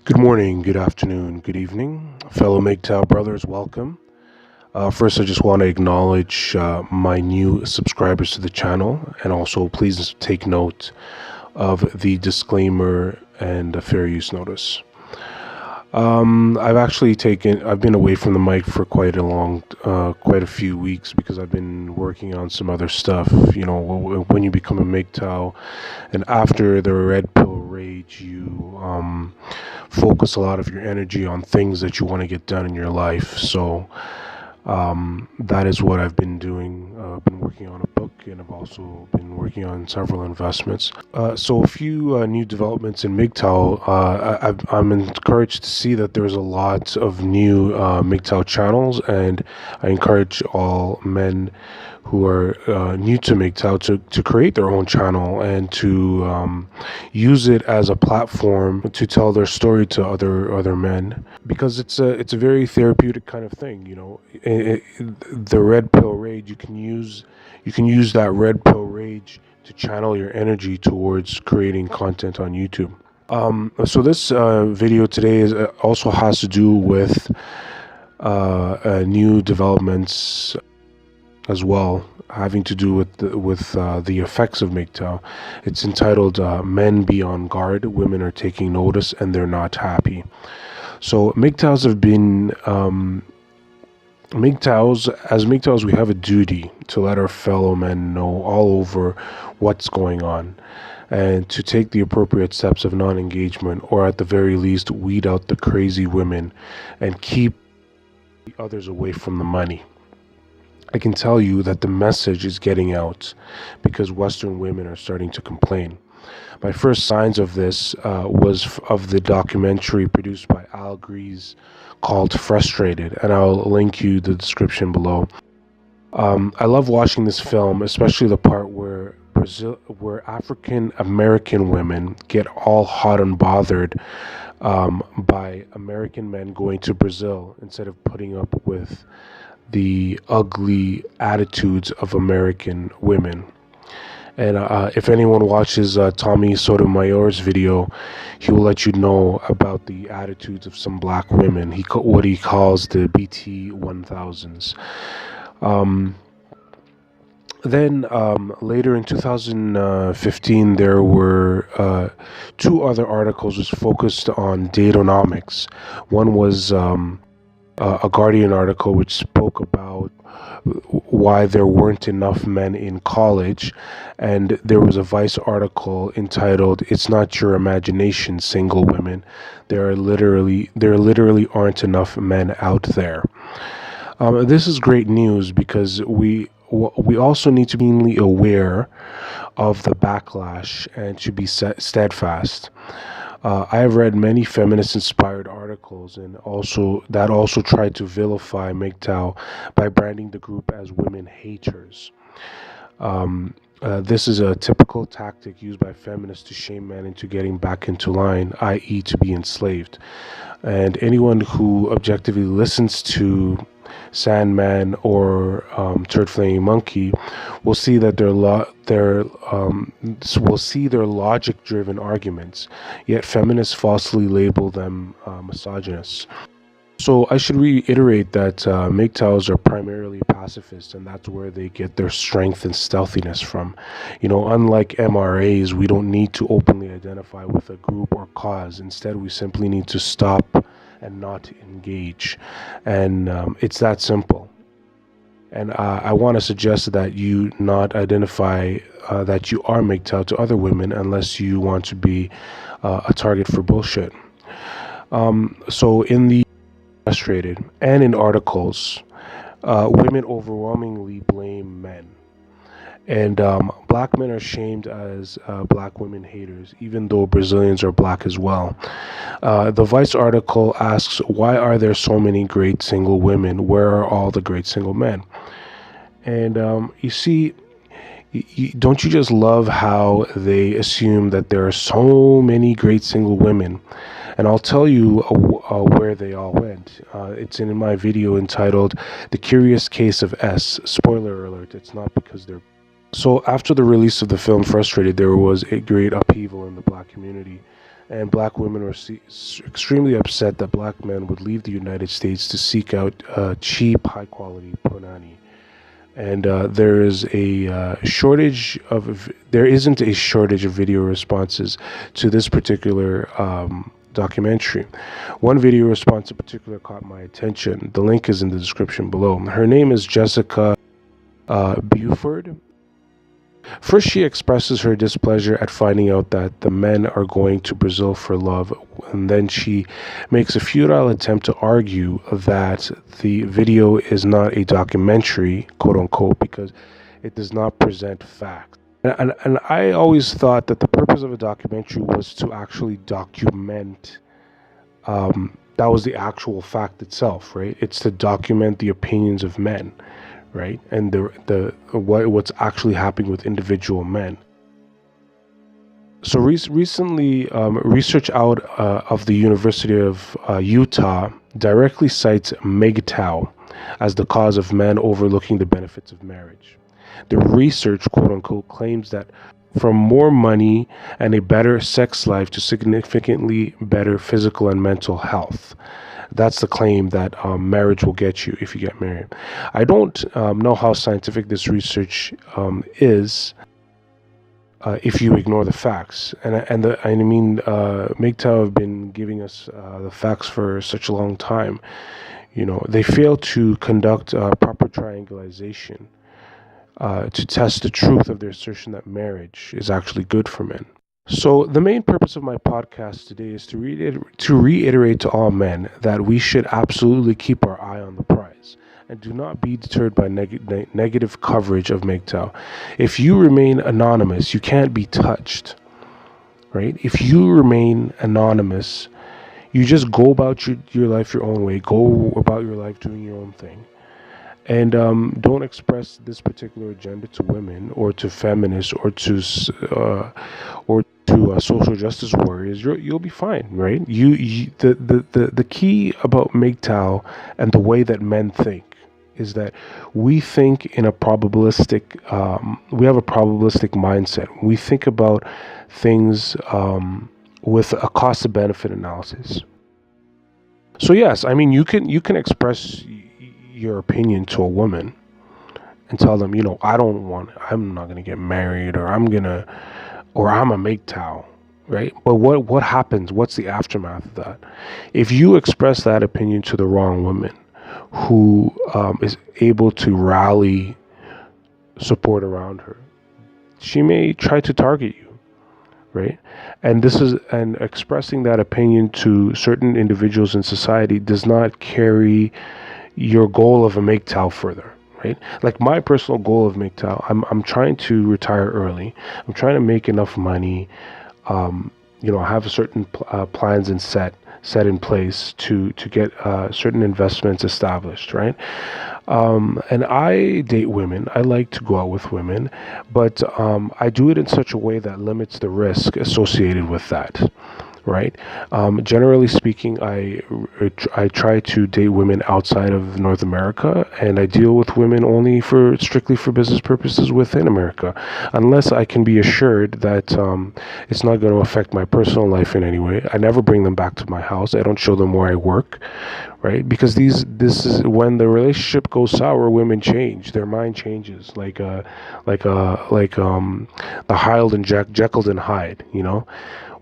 Good morning, good afternoon, good evening, fellow MGTOW brothers. Welcome. First, I just want to acknowledge my new subscribers to the channel, and also please take note of the disclaimer and the fair use notice. I've been away from the mic for quite a few weeks because I've been working on some other stuff. You know, when you become a MGTOW, and after the red pill rage, you focus a lot of your energy on things that you want to get done in your life. So that is what I've been doing. I've been working on a book, and I've also been working on several investments. So a few new developments in MGTOW. I'm encouraged to see that there's a lot of new MGTOW channels, and I encourage all men who are new to MGTOW to create their own channel and to use it as a platform to tell their story to other men, because it's a very therapeutic kind of thing. You know, the red pill rage, you can use that red pill rage to channel your energy towards creating content on YouTube. So this video today also has to do with new developments as well, having to do with the effects of MGTOW. It's entitled "Men Be on Guard. Women Are Taking Notice and They're Not Happy." So MGTOWs have been MGTOWs, we have a duty to let our fellow men know all over what's going on, and to take the appropriate steps of non-engagement, or at the very least weed out the crazy women and keep the others away from the money. I can tell you that the message is getting out because Western women are starting to complain. My first signs of this was of the documentary produced by Al Grease called Frustrated, and I'll link you the description below. I love watching this film, especially the part where African American women get all hot and bothered by American men going to Brazil instead of putting up with the ugly attitudes of American women. And if anyone watches Tommy Sotomayor's video, he will let you know about the attitudes of some black women. What he calls the BT 1000s. Then later in 2015, there were two other articles which focused on datonomics. One was a Guardian article which spoke about why there weren't enough men in college, and there was a Vice article entitled "It's Not Your Imagination, Single Women. There literally aren't enough men out there." This is great news because we also need to be keenly aware of the backlash and to be steadfast. I have read many feminist-inspired articles, and also tried to vilify MGTOW by branding the group as women haters. This is a typical tactic used by feminists to shame men into getting back into line, i.e., to be enslaved. And anyone who objectively listens to Sandman or Turd Flaming Monkey will see that their logic-driven arguments. Yet feminists falsely label them misogynists. So I should reiterate that MGTOWs are primarily pacifist, and that's where they get their strength and stealthiness from. You know, unlike MRAs, we don't need to openly identify with a group or cause. Instead, we simply need to stop and not engage. And it's that simple. And I want to suggest that you not identify that you are MGTOW to other women unless you want to be a target for bullshit. So in the Frustrated and in articles, women overwhelmingly blame men. And black men are shamed as black women haters, even though Brazilians are black as well. The Vice article asks, why are there so many great single women? Where are all the great single men? And you see, don't you just love how they assume that there are so many great single women? And I'll tell you where they all went. It's in my video entitled "The Curious Case of S." Spoiler alert, it's not because they're... So after the release of the film Frustrated, there was a great upheaval in the black community. and black women were extremely upset that black men would leave the United States to seek out cheap, high-quality punani. And there isn't a shortage of video responses to this particular documentary. One video response in particular caught my attention. The link is in the description below. Her name is Jessica Buford. First, she expresses her displeasure at finding out that the men are going to Brazil for love, and then she makes a futile attempt to argue that the video is not a documentary, quote unquote, because it does not present facts. And I always thought that the purpose of a documentary was to actually document. That was the actual fact itself, right? It's to document the opinions of men, right? And what's actually happening with individual men. So recently, research out of the University of Utah directly cites MGTOW as the cause of men overlooking the benefits of marriage. The research, quote unquote, claims that from more money and a better sex life to significantly better physical and mental health. That's the claim that marriage will get you if you get married. I don't know how scientific this research is if you ignore the facts. MGTOW have been giving us the facts for such a long time. You know, they fail to conduct proper triangulation to test the truth of their assertion that marriage is actually good for men. So the main purpose of my podcast today is to reiterate to all men that we should absolutely keep our eye on the prize and do not be deterred by negative coverage of MGTOW. If you remain anonymous, you can't be touched, right? If you remain anonymous, you just go about your life your own way, go about your life doing your own thing. And don't express this particular agenda to women or to feminists or to social justice warriors. You'll be fine, right? The key about MGTOW and the way that men think is that we think in a probabilistic. We have a probabilistic mindset. We think about things with a cost of benefit analysis. So yes, I mean you can express your opinion to a woman and tell them, you know, I'm not gonna get married, or I'm a MGTOW, right? But what happens? What's the aftermath of that? If you express that opinion to the wrong woman, who is able to rally support around her, she may try to target you, right? And expressing that opinion to certain individuals in society does not carry your goal of a MGTOW further, right? Like my personal goal of MGTOW, I'm trying to retire early. I'm trying to make enough money. I have certain plans and set in place to get certain investments established, right? And I date women. I like to go out with women, but I do it in such a way that limits the risk associated with that, right? Generally speaking, I try to date women outside of North America, and I deal with women only strictly for business purposes within America, unless I can be assured that it's not going to affect my personal life in any way. I never bring them back to my house. I don't show them where I work, right? Because this is when the relationship goes sour, women change. Their mind changes, like the Hyde and Jekyll and Hyde, you know,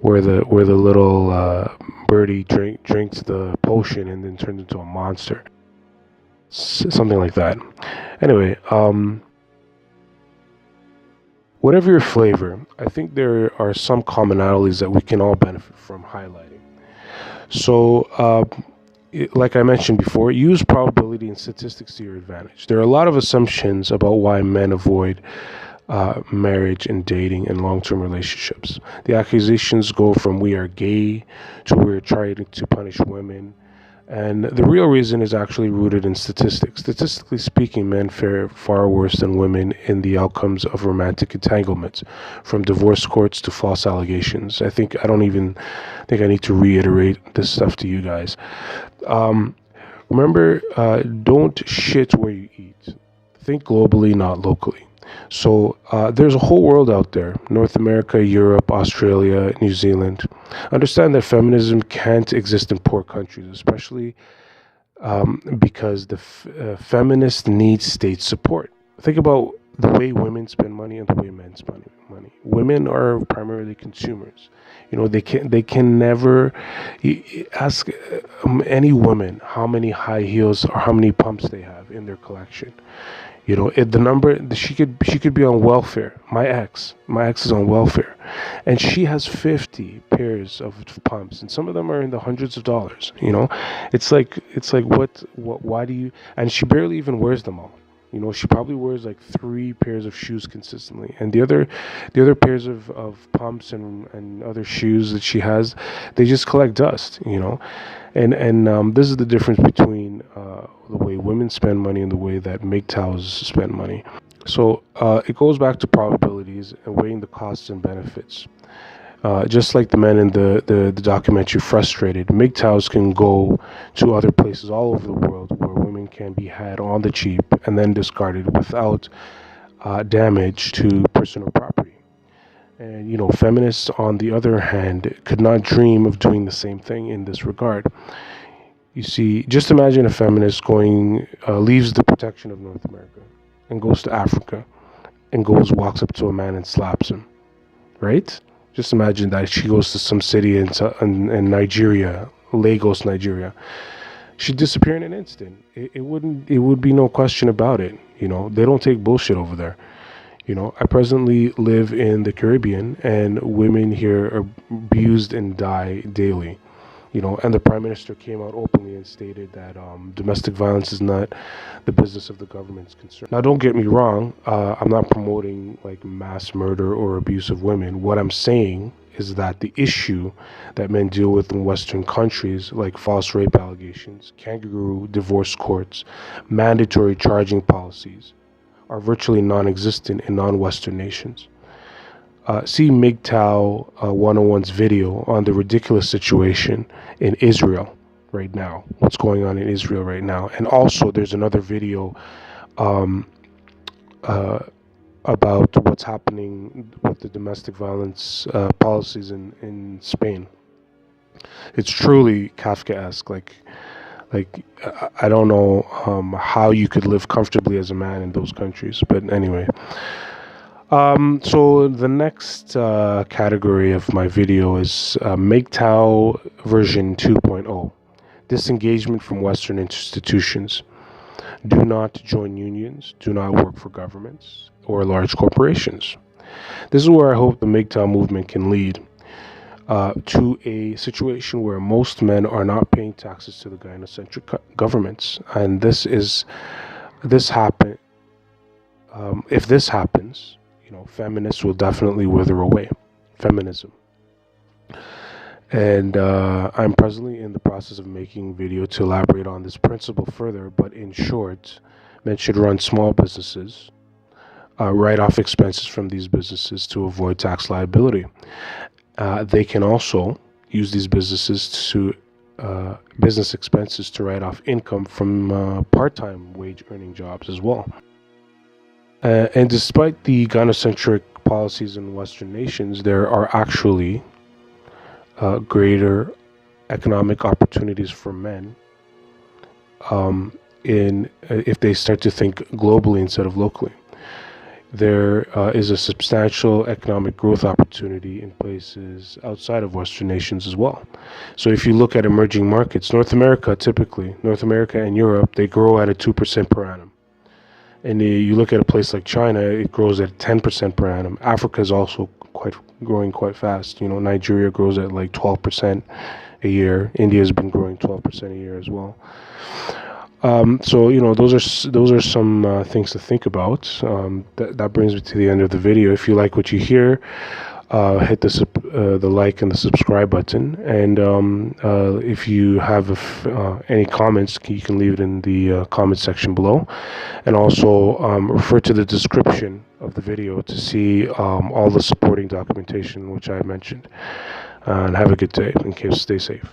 where the little birdie drinks the potion and then turns into a monster, something like that. Anyway, whatever your flavor, I think there are some commonalities that we can all benefit from highlighting. So, like I mentioned before, use probability and statistics to your advantage. There are a lot of assumptions about why men avoid marriage and dating and long-term relationships. The accusations go from we are gay to we're trying to punish women. And the real reason is actually rooted in statistics. Statistically speaking, men fare far worse than women in the outcomes of romantic entanglements, from divorce courts to false allegations. I don't even think I need to reiterate this stuff to you guys. Remember, don't shit where you eat. Think globally, not locally. So there's a whole world out there: North America, Europe, Australia, New Zealand. Understand that feminism can't exist in poor countries, especially because the feminists need state support. Think about the way women spend money and the way men spend money. Women are primarily consumers. They can never ask any woman how many high heels or how many pumps they have in their collection. The number, she could be on welfare. My ex is on welfare, and she has 50 pairs of pumps, and some of them are in the hundreds of dollars. It's like what why do you? And she barely even wears them all. She probably wears like 3 pairs of shoes consistently, and the other pairs of pumps and other shoes that she has, they just collect dust. And this is the difference between the way women spend money and the way that MGTOWs spend money. So it goes back to probabilities and weighing the costs and benefits. Just like the men in the documentary Frustrated, MGTOWs can go to other places all over the world where women can be had on the cheap and then discarded without damage to personal property. And feminists, on the other hand, could not dream of doing the same thing in this regard. You see, just imagine a feminist leaves the protection of North America and goes to Africa and walks up to a man and slaps him, right? Just imagine that she goes to some city in Nigeria, Lagos, Nigeria. She'd disappear in an instant. It would be no question about it. They don't take bullshit over there. I presently live in the Caribbean, and women here are abused and die daily. And the Prime Minister came out openly and stated that domestic violence is not the business of the government's concern. Now, don't get me wrong. I'm not promoting like mass murder or abuse of women. What I'm saying is that the issue that men deal with in Western countries, like false rape allegations, kangaroo divorce courts, mandatory charging policies, are virtually non-existent in non-Western nations. See MGTOW 101's video on the ridiculous situation in Israel right now, what's going on in Israel right now. And also there's another video about what's happening with the domestic violence policies in Spain. It's truly Kafkaesque. Like I don't know how you could live comfortably as a man in those countries. But anyway, so the next category of my video is MGTOW version 2.0, disengagement from Western institutions. Do not join unions, do not work for governments or large corporations. This is where I hope the MGTOW movement can lead to a situation where most men are not paying taxes to the gynocentric governments. And if this happens, feminists will definitely wither away. Feminism. And I'm presently in the process of making a video to elaborate on this principle further, but in short, men should run small businesses, write off expenses from these businesses to avoid tax liability. They can also use these business expenses to write off income from part-time wage earning jobs as well. And despite the gynocentric policies in Western nations, there are actually greater economic opportunities for men if they start to think globally instead of locally. There is a substantial economic growth opportunity in places outside of Western nations as well. So if you look at emerging markets, North America and Europe, they grow at a 2% per annum. And you look at a place like China, it grows at 10% per annum. Africa is also growing quite fast. Nigeria grows at like 12% a year. India has been growing 12% a year as well. So those are some things to think about. That brings me to the end of the video. If you like what you hear, hit the like and the subscribe button. And if you have any comments, you can leave it in the comment section below. And also refer to the description of the video to see all the supporting documentation which I mentioned. And have a good day and stay safe.